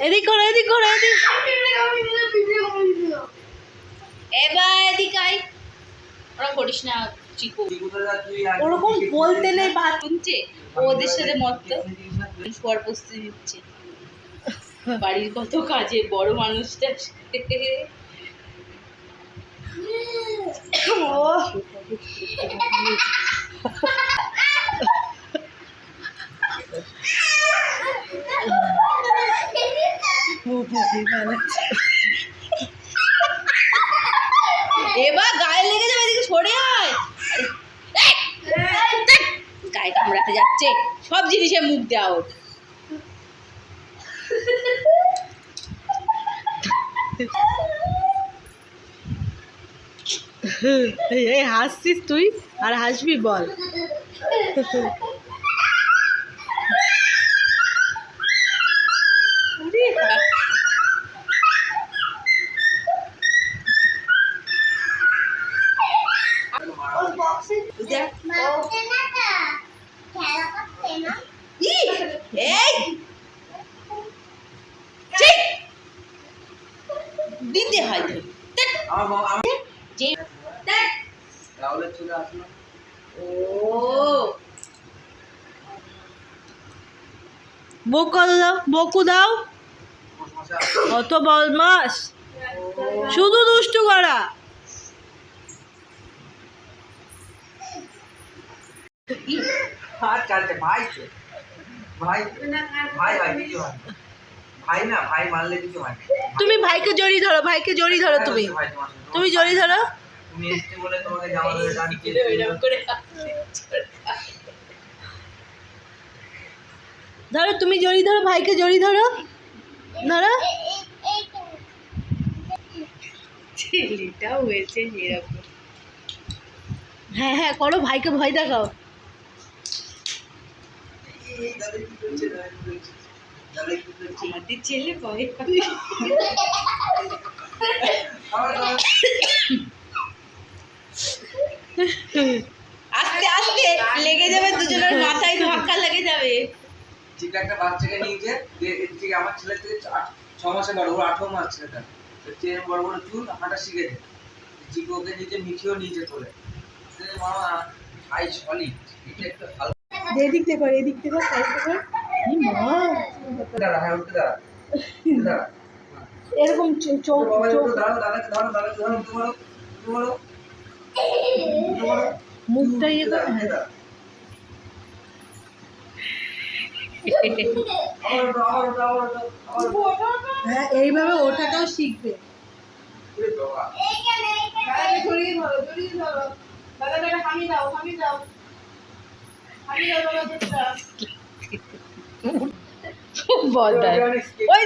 এদিক করো এদিক করো এদিক এবার এদিক আই ওরা করিস না চিকু ওরকম বলতে নেই ভাত শুনছে ওদের সাথে মত শোয়ার প্রস্তুতি নিচ্ছে বাড়ির কত কাজে বড় মানুষটা এবার গায়ে লেগে যাবে এদিকে সরে আয় গায়ে কামড়াতে যাচ্ছে সব জিনিসে মুখ দেওয়া ওর এই হাসছিস তুই আর হাসবি বল দিতে হয় বকু দাও অত বদমাস শুধু দুষ্টু করা তুমি ভাইকে জড়িয়ে ধরো ভাইকে জড়িয়ে ধরো তুমি জড়িয়ে ধরো ধরো তুমি জড়িয়ে ধরো ভাইকে জড়িয়ে ধরো ধরো ছেলেটাও হয়েছে এরকম হ্যাঁ হ্যাঁ করো ভাইকে ভয় দেখাও আমাদের ছেলে ভয় আস্তে আস্তে লেগে যাবে দুজনের মাথায় ধাক্কা লেগে যাবে ঠিক একটা বাচ্চাকে নিয়েছে ঠিক আমার ছেলে থেকে 6 মাসে বড় ওর 18 মাস ছেলেটা চেন বড় বড় চুল হাঁটা শিখেছে ঠিক ওকে নিজে মিঠিও নিয়েছে তোলে মামা হাই সলিড এটা একটা ভালো এদিক থেকে কর এদিক থেকে সাইড থেকে মা দাঁড়া হ্যাঁ উঠে দাঁড়া দাঁড়া এরকম চোখ দাদাকে ধরো তোমারও মুখটা ইয়ে করে হ্যাঁ এইভাবে ওঠাটাও শিখবে বল ওই